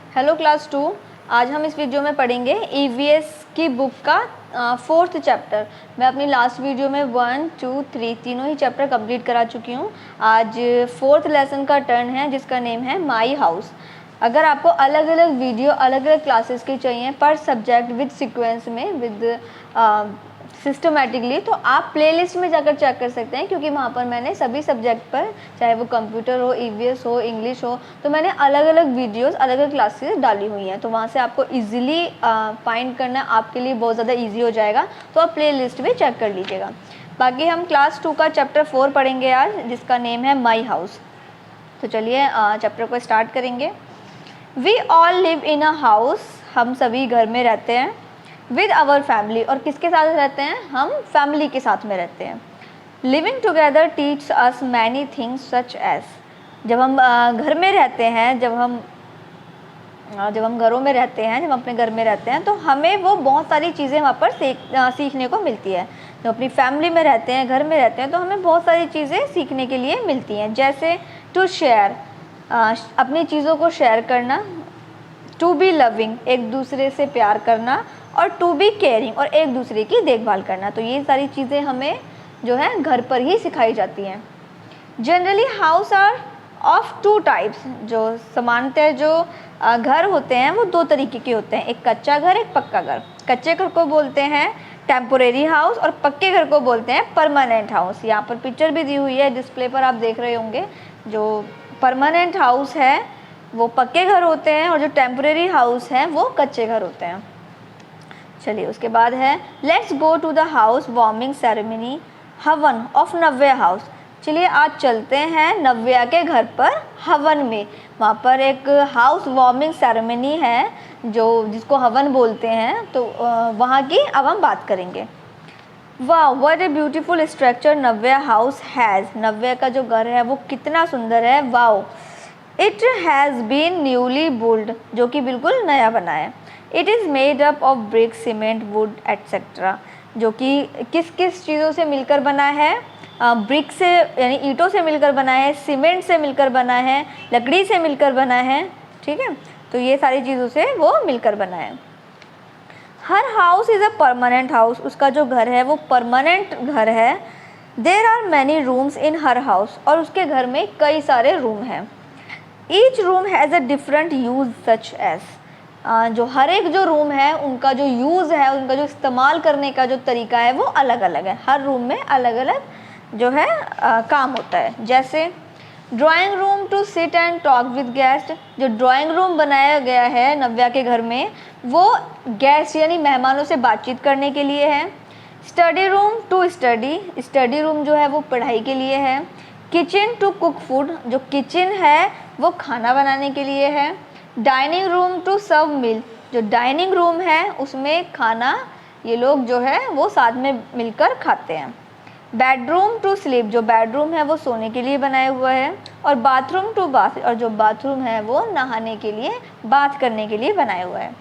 Hello class 2। आज हम इस वीडियो में पढ़ेंगे ईवीएस की बुक का 4th चैप्टर। मैं अपनी लास्ट वीडियो में 1, 2, 3 तीनों ही चैप्टर कंप्लीट करा चुकी हूँ। आज 4th लेसन का टर्न है जिसका नेम है माई हाउस। अगर आपको अलग अलग वीडियो अलग अलग क्लासेस के चाहिए पर सब्जेक्ट विद सीक्वेंस में विद सिस्टमेटिकली, तो आप प्लेलिस्ट में जाकर चेक कर सकते हैं, क्योंकि वहाँ पर मैंने सभी सब्जेक्ट पर, चाहे वो कंप्यूटर हो, ईवीएस हो, इंग्लिश हो, तो मैंने अलग अलग वीडियोस अलग अलग क्लासेस डाली हुई हैं। तो वहाँ से आपको इजीली फाइंड करना आपके लिए बहुत ज़्यादा इजी हो जाएगा। तो आप प्लेलिस्ट भी चेक कर लीजिएगा। बाकी हम क्लास 2 का चैप्टर 4 पढ़ेंगे आज, जिसका नेम है माई हाउस। तो चलिए चैप्टर को स्टार्ट करेंगे। We all live in a house, हम सभी घर में रहते हैं। विद आवर फैमिली, और किसके साथ रहते हैं? हम फैमिली के साथ में रहते हैं। Living together teach us many things such as, जब हम घर में रहते हैं, जब हम घरों में रहते हैं, जब हम अपने घर में रहते हैं, तो हमें वो बहुत सारी चीज़ें वहाँ पर सीखने को मिलती है। जब अपनी फैमिली में रहते हैं, घर में रहते हैं, तो हमें बहुत सारी चीज़ें सीखने के लिए मिलती हैं। जैसे टू शेयर, अपनी चीज़ों को शेयर करना। टू बी लविंग, एक दूसरे से प्यार करना। और टू बी केयरिंग, और एक दूसरे की देखभाल करना। तो ये सारी चीज़ें हमें जो है घर पर ही सिखाई जाती हैं। Generally house are of 2 types, जो सामान्यतः जो घर होते हैं वो 2 तरीके के होते हैं, एक कच्चा घर, एक पक्का घर। कच्चे घर को बोलते हैं टेम्पोरेरी हाउस, और पक्के घर को बोलते हैं परमानेंट हाउस। यहाँ पर पिक्चर भी दी हुई है डिस्प्ले पर, आप देख रहे होंगे। जो परमानेंट हाउस है वो पक्के घर होते हैं, और जो टेम्पोरेरी हाउस है वो कच्चे घर होते हैं। चलिए उसके बाद है let's go to the house warming ceremony हवन ऑफ नव्या हाउस। चलिए आज चलते हैं नव्या के घर पर हवन में। वहाँ पर एक हाउस वार्मिंग सेरेमनी है जिसको हवन बोलते हैं, तो वहाँ की अब हम बात करेंगे। वाह, what a beautiful structure Navya house has. Navya का जो घर है वो कितना सुंदर है। Wow, it has been newly build, जो कि बिल्कुल नया बना है। It is made up of brick, cement, wood etcetera, जो कि किस किस चीज़ों से मिलकर बना है? ब्रिक से यानी ईंटों से मिलकर बना है, सीमेंट से मिलकर बना है, लकड़ी से मिलकर बना है। ठीक है, तो ये सारी चीज़ों से वो मिलकर बना है। Her house is a permanent house, उसका जो घर है वो परमानेंट घर है। There are many rooms in her house, और उसके घर में कई सारे रूम हैं। Each room has a different use such as, जो हर एक जो रूम है उनका जो यूज़ है, उनका जो इस्तेमाल करने का जो तरीका है वो अलग अलग है। हर रूम में अलग अलग जो है काम होता है। जैसे drawing room to sit and talk with guest, जो ड्राइंग रूम बनाया गया है नव्या के घर में वो गेस्ट यानी मेहमानों से बातचीत करने के लिए है। Study room to study, study room जो है वो पढ़ाई के लिए है। किचन टू कुक फूड, जो किचन है वो खाना बनाने के लिए है। Dining room to serve meal, जो डाइनिंग रूम है उसमें खाना ये लोग जो है वो साथ में मिलकर खाते हैं। बेडरूम टू स्लीप, जो बेडरूम है वो सोने के लिए बनाया हुआ है। और बाथरूम टू बाथ, और जो बाथरूम है वो नहाने के लिए, बाथ करने के लिए बनाया हुआ है।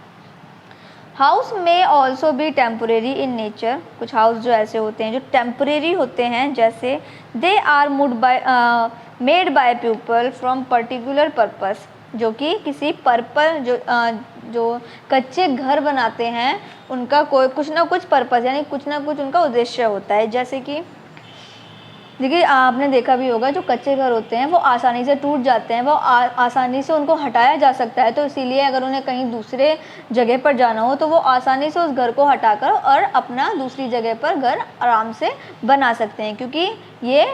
हाउस में ऑल्सो भी टेम्पोरेरी इन नेचर, कुछ हाउस जो ऐसे होते हैं जो टेम्पोरेरी होते हैं, जैसे they are made by people from particular purpose, जो कि किसी पर्पल जो कच्चे घर बनाते हैं उनका कोई कुछ ना कुछ पर्पस यानी कुछ ना कुछ उनका उद्देश्य होता है। जैसे कि देखिए आपने देखा भी होगा जो कच्चे घर होते हैं वो आसानी से टूट जाते हैं, वो आसानी से उनको हटाया जा सकता है। तो इसीलिए अगर उन्हें कहीं दूसरे जगह पर जाना हो तो वो आसानी से उस घर को हटाकर और अपना दूसरी जगह पर घर आराम से बना सकते हैं, क्योंकि ये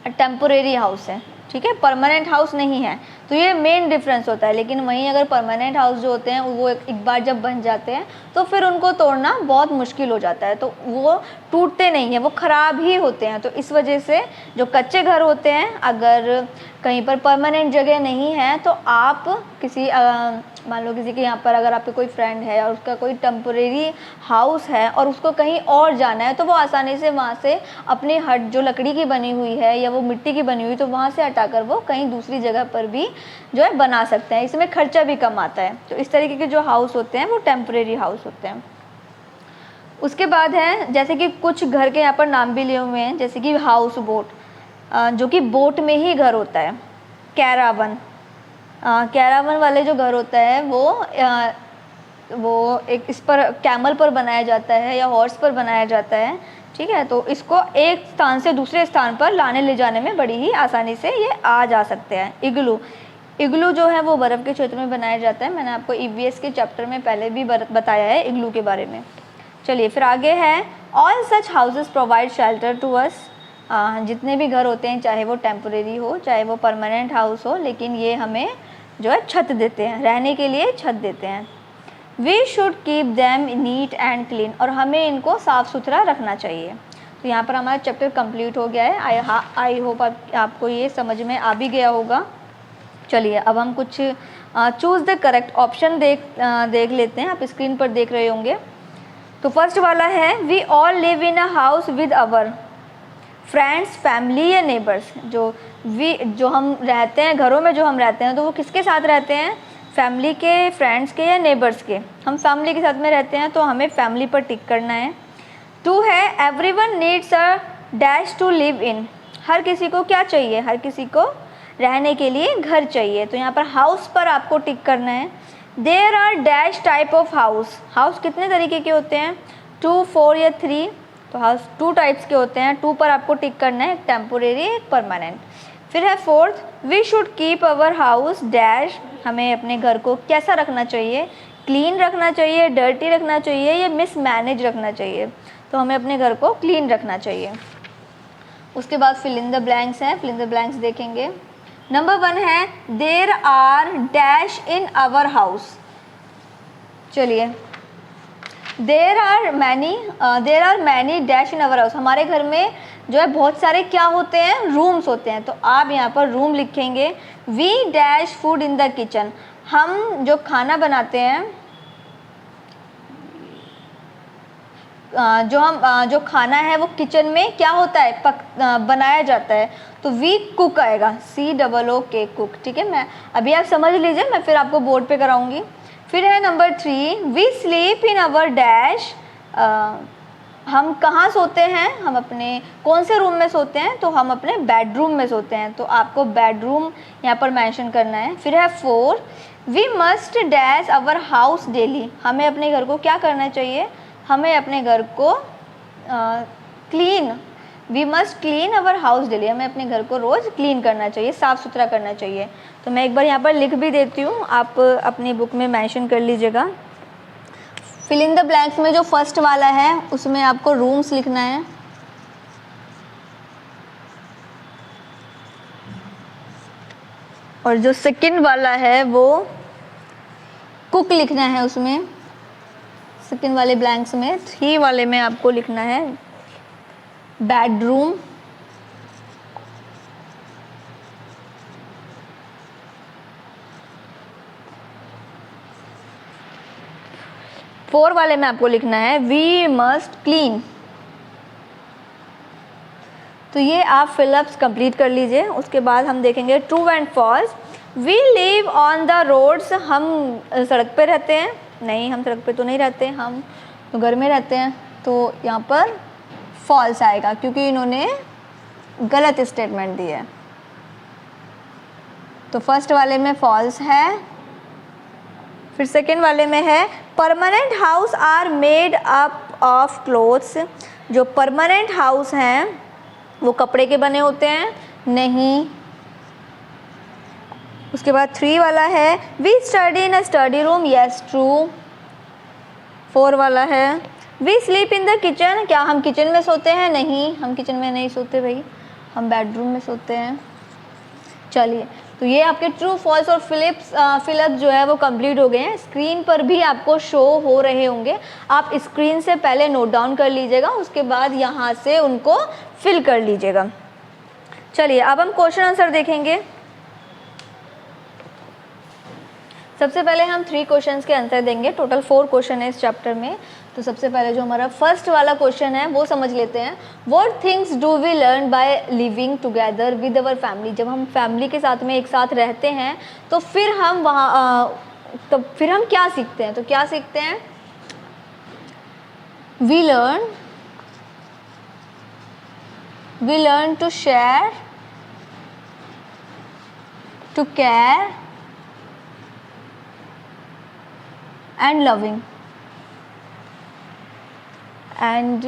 टेम्पोरेरी हाउस है। ठीक है, परमानेंट हाउस नहीं है। तो ये मेन डिफरेंस होता है। लेकिन वहीं अगर परमानेंट हाउस जो होते हैं वो एक बार जब बन जाते हैं तो फिर उनको तोड़ना बहुत मुश्किल हो जाता है, तो वो टूटते नहीं हैं, वो ख़राब ही होते हैं। तो इस वजह से जो कच्चे घर होते हैं, अगर कहीं पर परमानेंट जगह नहीं है तो आप किसी मान लो किसी के यहाँ पर अगर आपके कोई फ्रेंड है और उसका कोई टेम्पोरेरी हाउस है और उसको कहीं और जाना है, तो वो आसानी से वहाँ से अपनी हट जो लकड़ी की बनी हुई है या वो मिट्टी की बनी हुई, तो वहाँ से हटाकर वो कहीं दूसरी जगह पर भी जो है बना सकते हैं। इसमें खर्चा भी कम आता है। तो इस तरीके के जो हाउस होते हैं वो टेम्परेरी हाउस होते हैं। उसके बाद है जैसे कि कुछ घर के यहाँ पर नाम भी लिए हुए हैं, जैसे कि हाउस बोट, जो कि बोट में ही घर होता है। कैरावन, कैरावन वाले जो घर होता है वो एक इस पर कैमल पर बनाया जाता है या हॉर्स पर बनाया जाता है, ठीक है। तो इसको एक स्थान से दूसरे स्थान पर लाने ले जाने में बड़ी ही आसानी से ये आ जा सकते हैं। इग्लू जो है वो बर्फ़ के क्षेत्र में बनाया जाता है। मैंने आपको ईवीएस के चैप्टर में पहले भी बताया है इग्लू के बारे में। चलिए फिर आगे है, all such houses provide shelter to us. जितने भी घर होते हैं, चाहे वो टेम्परेरी हो चाहे वो परमानेंट हाउस हो, लेकिन ये हमें जो है छत देते हैं, रहने के लिए छत देते हैं। We should keep them neat and clean, और हमें इनको साफ़ सुथरा रखना चाहिए। तो यहाँ पर हमारा चैप्टर कंप्लीट हो गया है। आई होप आपको ये समझ में आ भी गया होगा। चलिए अब हम कुछ चूज़ द करेक्ट ऑप्शन देख लेते हैं। आप स्क्रीन पर देख रहे होंगे। तो फर्स्ट वाला है, we all live in a house with our friends, family या नेबर्स। जो हम रहते हैं, घरों में जो हम रहते हैं, तो वो किसके साथ रहते हैं? फैमिली के, फ्रेंड्स के या नेबर्स के? हम फैमिली के साथ में रहते हैं, तो हमें फैमिली पर टिक करना है। 2 है, everyone needs a dash to live in. हर किसी को क्या चाहिए? हर किसी को रहने के लिए घर चाहिए। तो यहाँ पर हाउस पर आपको टिक करना है। There are dash type of house. House कितने तरीके के होते हैं? 2, 4 या 3? तो हाउस 2 टाइप्स के होते हैं। 2 पर आपको टिक करना है, एक टेम्पोरेरी एक परमानेंट। फिर है 4th, we should keep our house dash. हमें अपने घर को कैसा रखना चाहिए? क्लीन रखना चाहिए, डर्टी रखना चाहिए या मिसमैनेज रखना चाहिए? तो हमें अपने घर को क्लीन रखना चाहिए। उसके बाद फिल इन द ब्लैंक्स हैं। फिल इन द ब्लैंक्स देखेंगे। नंबर 1 है, there are dash in our house. चलिए, there are many dash in our house. हमारे घर में जो है बहुत सारे क्या होते हैं? रूम्स होते हैं। तो आप यहाँ पर रूम लिखेंगे। We dash food in the kitchen. हम जो खाना बनाते हैं, जो खाना है वो किचन में क्या होता है? बनाया जाता है। तो वी कुक आएगा, COOK कुक, ठीक है। मैं अभी आप समझ लीजिए, मैं फिर आपको बोर्ड पे कराऊंगी। फिर है number 3, we sleep in our dash. हम कहाँ सोते हैं? हम अपने कौन से रूम में सोते हैं? तो हम अपने बेडरूम में सोते हैं। तो आपको बेडरूम यहाँ पर मेंशन करना है। फिर है 4, we must dash our house daily. हमें अपने घर को क्या करना चाहिए? हमें अपने घर को we must clean our house daily. हमें अपने घर को रोज़ क्लीन करना चाहिए, साफ़ सुथरा करना चाहिए। तो मैं एक बार यहाँ पर लिख भी देती हूँ, आप अपनी बुक में मेंशन कर लीजिएगा। फिल इन द ब्लैंक्स में जो फर्स्ट वाला है उसमें आपको रूम्स लिखना है। और जो सेकंड वाला है वो कुक लिखना है। उसमें सेकंड वाले ब्लैंक्स में 3 वाले में आपको लिखना है बेडरूम। फोर वाले में आपको लिखना है वी मस्ट क्लीन। तो ये आप फिलअप्स कंप्लीट कर लीजिए। उसके बाद हम देखेंगे true and false. We live on the roads. हम सड़क पे रहते हैं? नहीं, हम सड़क पे तो नहीं रहते, हम तो घर में रहते हैं। तो यहाँ पर फॉल्स आएगा क्योंकि इन्होंने गलत स्टेटमेंट दी है। तो फर्स्ट वाले में फॉल्स है। फिर सेकेंड वाले में है permanent house are made up of clothes. जो परमानेंट हाउस हैं वो कपड़े के बने होते हैं? नहीं। उसके बाद 3 वाला है we study in a study room. Yes, true. 4 वाला है we sleep in the kitchen. क्या हम किचन में सोते हैं? नहीं, हम किचन में नहीं सोते भाई, हम बेडरूम में सोते हैं। चलिए, तो ये आपके ट्रू, फॉल्स और फिलअप जो है वो कंप्लीट हो गए हैं। स्क्रीन पर भी आपको शो हो रहे होंगे, आप स्क्रीन से पहले नोट डाउन कर लीजिएगा, उसके बाद यहाँ से उनको फिल कर लीजिएगा। चलिए, अब हम क्वेश्चन आंसर देखेंगे। सबसे पहले हम 3 क्वेश्चंस के आंसर देंगे। टोटल 4 क्वेश्चन है इस चैप्टर में। तो सबसे पहले जो हमारा फर्स्ट वाला क्वेश्चन है वो समझ लेते हैं। What things do we learn by living together with our family. जब हम फैमिली के साथ में एक साथ रहते हैं तो फिर हम फिर हम क्या सीखते हैं? तो क्या सीखते हैं? We learn to share, to care and loving, and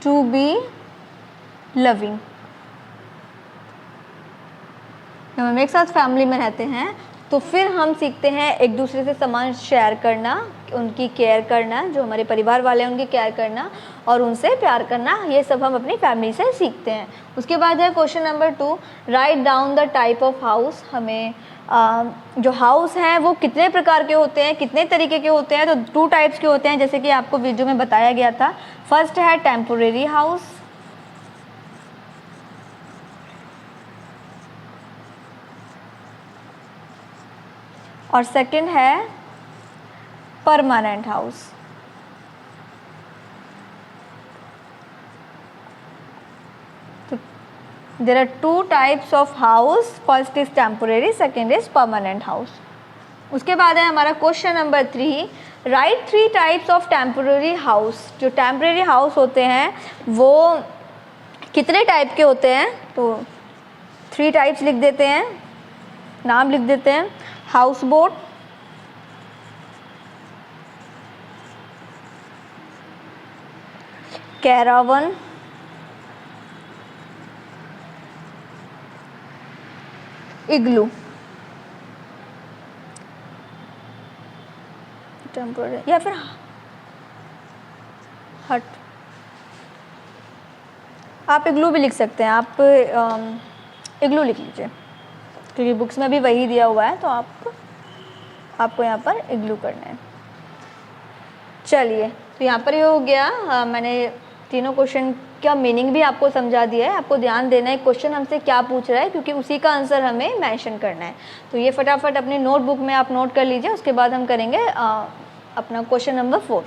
to be loving. जब हम एक साथ फैमिली में रहते हैं तो फिर हम सीखते हैं एक दूसरे से सामान शेयर करना, उनकी केयर करना, जो हमारे परिवार वाले हैं उनकी केयर करना और उनसे प्यार करना, ये सब हम अपनी फैमिली से सीखते हैं। उसके बाद है question number 2, write down the type of house. हमें जो हाउस हैं वो कितने प्रकार के होते हैं, कितने तरीके के होते हैं, तो 2 टाइप्स के होते हैं जैसे कि आपको वीडियो में बताया गया था। फर्स्ट है टेम्पोरेरी हाउस, और सेकंड है परमानेंट हाउस। तो there are 2 types of house, first is temporary, second is permanent house. उसके बाद है हमारा question number 3, right 3 types of temporary house. जो टेम्पोरेरी हाउस होते हैं वो कितने टाइप के होते हैं, तो 3 टाइप्स लिख देते हैं, नाम लिख देते हैं। हाउस बोट, कैरावन, इग्लू। टेम्पोररी या फिर हट, आप इग्लू भी लिख सकते हैं, आप इग्लू लिख लीजिए क्योंकि बुक्स में भी वही दिया हुआ है, तो आपको यहाँ पर इग्लू करना है। चलिए, तो यहाँ पर ये हो गया। मैंने तीनों क्वेश्चन का मीनिंग भी आपको समझा दिया है। आपको ध्यान देना है क्वेश्चन हमसे क्या पूछ रहा है, क्योंकि उसी का आंसर हमें मेंशन करना है। तो ये फटाफट अपनी नोटबुक में आप नोट कर लीजिए। उसके बाद हम करेंगे अपना क्वेश्चन नंबर 4।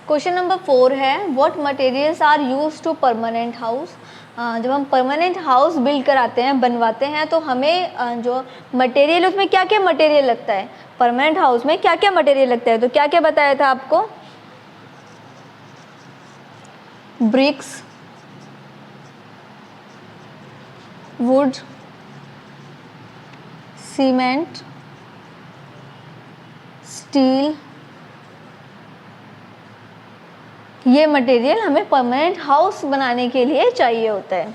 क्वेश्चन नंबर 4 है, what materials are used to permanent house. जब हम परमानेंट हाउस बिल्ड कराते हैं, बनवाते हैं, तो हमें जो मटेरियल, उसमें क्या क्या मटेरियल लगता है, परमानेंट हाउस में क्या क्या मटेरियल लगता है, तो क्या क्या बताया था आपको, ब्रिक्स, वुड, सीमेंट, स्टील, ये मटेरियल हमें परमानेंट हाउस बनाने के लिए चाहिए होता है।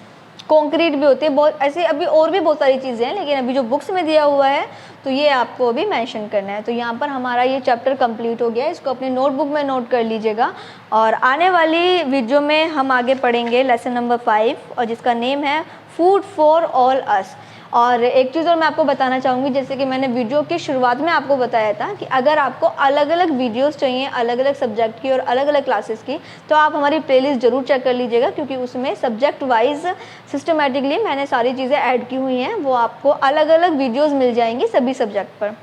कंक्रीट भी होती है, बहुत ऐसे अभी और भी बहुत सारी चीज़ें हैं, लेकिन अभी जो बुक्स में दिया हुआ है तो ये आपको अभी मेंशन करना है। तो यहाँ पर हमारा ये चैप्टर कंप्लीट हो गया है, इसको अपने नोटबुक में नोट कर लीजिएगा। और आने वाली वीडियो में हम आगे पढ़ेंगे लेसन नंबर 5, और जिसका नेम है फूड फॉर ऑल अस। और एक चीज़ और मैं आपको बताना चाहूँगी, जैसे कि मैंने वीडियो की शुरुआत में आपको बताया था कि अगर आपको अलग अलग वीडियोस चाहिए, अलग अलग सब्जेक्ट की और अलग अलग क्लासेस की, तो आप हमारी प्लेलिस्ट ज़रूर चेक कर लीजिएगा, क्योंकि उसमें सब्जेक्ट वाइज सिस्टमेटिकली मैंने सारी चीज़ें ऐड की हुई हैं। वो आपको अलग अलग वीडियोज़ मिल जाएंगी सभी सब्जेक्ट पर।